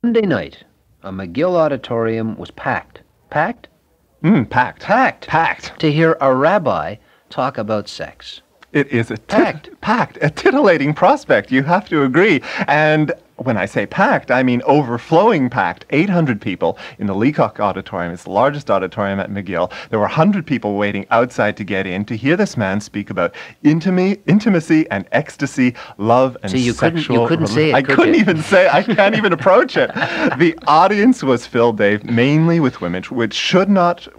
Monday night, a McGill auditorium was packed. Packed? Packed. Packed. Packed. To hear a rabbi talk about sex. It is Packed. a titillating prospect, you have to agree. And when I say packed, I mean overflowing packed. 800 people in the Leacock Auditorium. It's the largest auditorium at McGill. There were 100 people waiting outside to get in to hear this man speak about intimacy and ecstasy, love and sexual... You couldn't say it, I couldn't even say, I can't even approach it. The audience was filled, Dave, mainly with women, which should not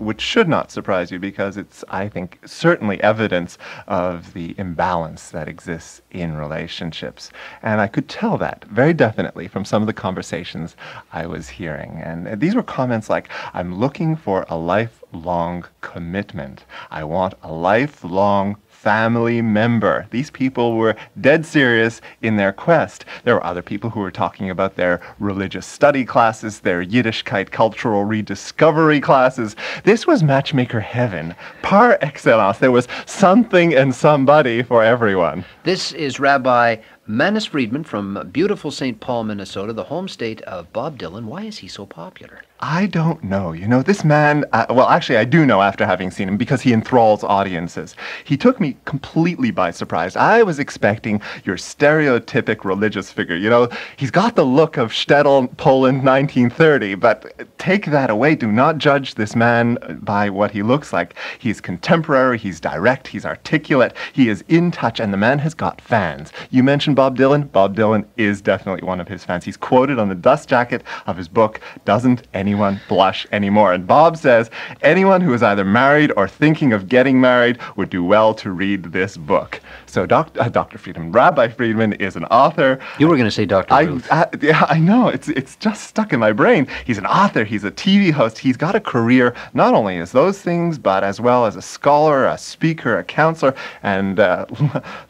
surprise you, because it's, I think, certainly evidence of the imbalance that exists in relationships. And I could tell that very definitely from some of the conversations I was hearing. And these were comments like, I'm looking for a lifelong commitment. I want a lifelong family member. These people were dead serious in their quest. There were other people who were talking about their religious study classes, their Yiddishkeit cultural rediscovery classes. This was matchmaker heaven, par excellence. There was something and somebody for everyone. This is Rabbi Manis Friedman from beautiful St. Paul, Minnesota, the home state of Bob Dylan. Why is he so popular? I don't know. You know, this man, well, actually, I do know after having seen him, because he enthralls audiences. He took me completely by surprise. I was expecting your stereotypic religious figure. You know, he's got the look of Shtetl, Poland, 1930, but take that away. Do not judge this man by what he looks like. He's contemporary, he's direct, he's articulate, he is in touch, and the man has got fans. You mentioned Bob Dylan. Bob Dylan is definitely one of his fans. He's quoted on the dust jacket of his book, Doesn't Anyone Blush Anymore? And Bob says, anyone who is either married or thinking of getting married would do well to read this book. So Dr. Friedman, Rabbi Friedman is an author. You were going to say Dr. Ruth. Yeah, I know. It's just stuck in my brain. He's an author. He's a TV host. He's got a career not only as those things, but as well as a scholar, a speaker, a counselor, and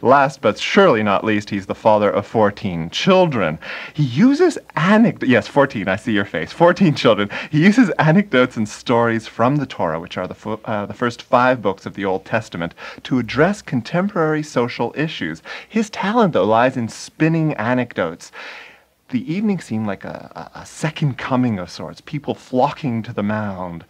last but surely not least, he's the father of 14 children. He uses yes, 14, I see your face, 14 children. He uses anecdotes and stories from the Torah, which are the first 5 books of the Old Testament, to address contemporary social issues. His talent, though, lies in spinning anecdotes. The evening seemed like a second coming of sorts, people flocking to the mound.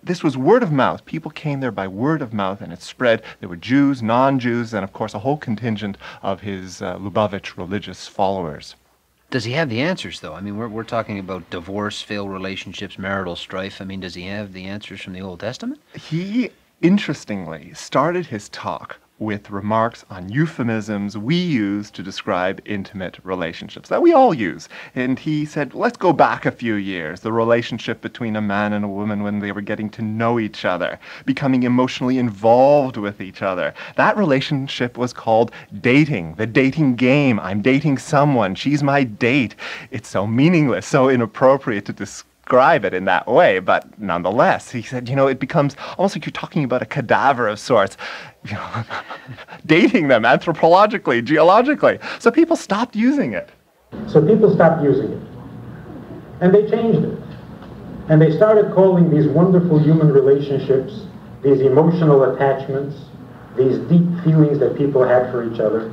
This was word of mouth. People came there by word of mouth, and it spread. There were Jews, non-Jews, and of course a whole contingent of his Lubavitch religious followers. Does he have the answers, though? I mean, we're talking about divorce, failed relationships, marital strife. I mean, does he have the answers from the Old Testament? He, interestingly, started his talk with remarks on euphemisms we use to describe intimate relationships that we all use. And he said, let's go back a few years, the relationship between a man and a woman when they were getting to know each other, becoming emotionally involved with each other. That relationship was called dating, the dating game. I'm dating someone, she's my date. It's so meaningless, so inappropriate to describe it in that way, but nonetheless, he said, you know, it becomes almost like you're talking about a cadaver of sorts, you know, dating them anthropologically, geologically. So people stopped using it. So people stopped using it, and they changed it. And they started calling these wonderful human relationships, these emotional attachments, these deep feelings that people had for each other,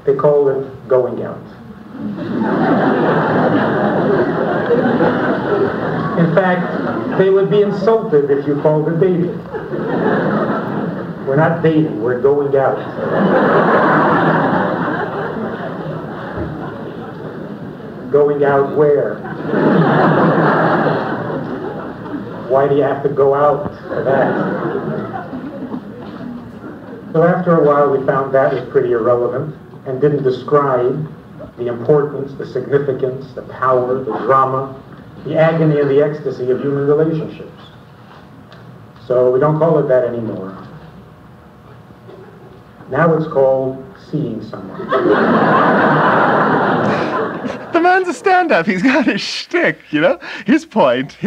they called it going out. In fact, they would be insulted if you called it dating. We're not dating, we're going out. Going out where? Why do you have to go out for that? So after a while we found that was pretty irrelevant and didn't describe the importance, the significance, the power, the drama, the agony and the ecstasy of human relationships. So we don't call it that anymore. Now it's called seeing someone. The man's a stand-up. He's got his shtick, you know? His point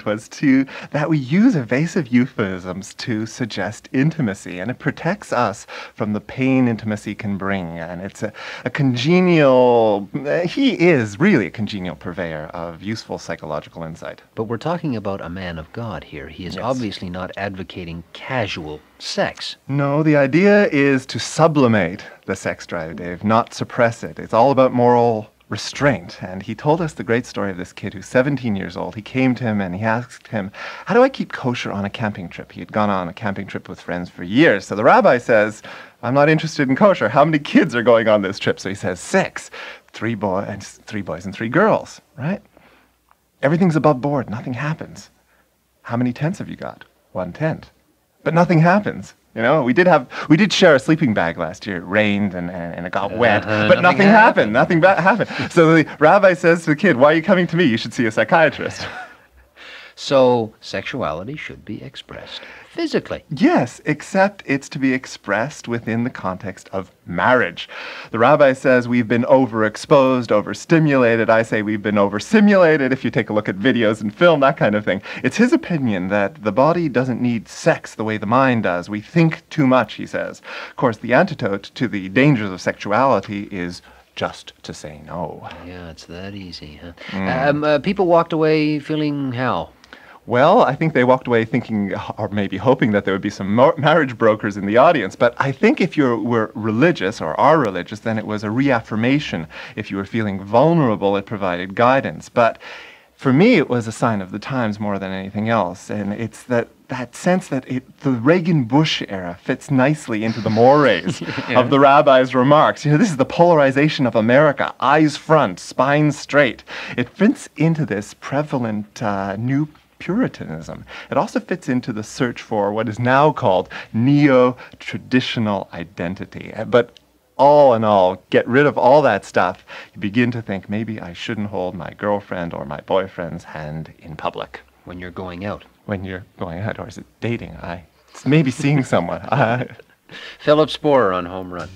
was that we use evasive euphemisms to suggest intimacy, and it protects us from the pain intimacy can bring. And it's a congenial, he is really a congenial purveyor of useful psychological insight. But we're talking about a man of God here. He is obviously not advocating casual sex. No, the idea is to sublimate the sex drive, Dave, not suppress it. It's all about moral restraint. And he told us the great story of this kid who's 17 years old. He came to him and he asked him, how do I keep kosher on a camping trip? He had gone on a camping trip with friends for years. So the rabbi says, I'm not interested in kosher. How many kids are going on this trip? So he says 6, 3 boys and 3 girls, right? Everything's above board. Nothing happens. How many tents have you got? 1 tent. But nothing happens. You know, we did share a sleeping bag last year. It rained and it got wet, but nothing happened. Nothing happened. So the rabbi says to the kid, why are you coming to me? You should see a psychiatrist. So sexuality should be expressed physically. Yes, except it's to be expressed within the context of marriage. The rabbi says we've been overexposed, overstimulated. I say we've been oversimulated. If you take a look at videos and film, that kind of thing. It's his opinion that the body doesn't need sex the way the mind does. We think too much, he says. Of course, the antidote to the dangers of sexuality is just to say no. Yeah, it's that easy, huh? People walked away feeling how? Well, I think they walked away thinking, or maybe hoping, that there would be some marriage brokers in the audience. But I think if you were religious, or are religious, then it was a reaffirmation. If you were feeling vulnerable, it provided guidance. But for me, it was a sign of the times more than anything else. And it's that sense that the Reagan-Bush era fits nicely into the mores of the rabbi's remarks. You know, this is the polarization of America, eyes front, spine straight. It fits into this prevalent new Puritanism. It also fits into the search for what is now called neo-traditional identity. But all in all, get rid of all that stuff. You begin to think, maybe I shouldn't hold my girlfriend or my boyfriend's hand in public. When you're going out. When you're going out, or is it dating? It's maybe seeing someone. Philip Sporer on Home Run.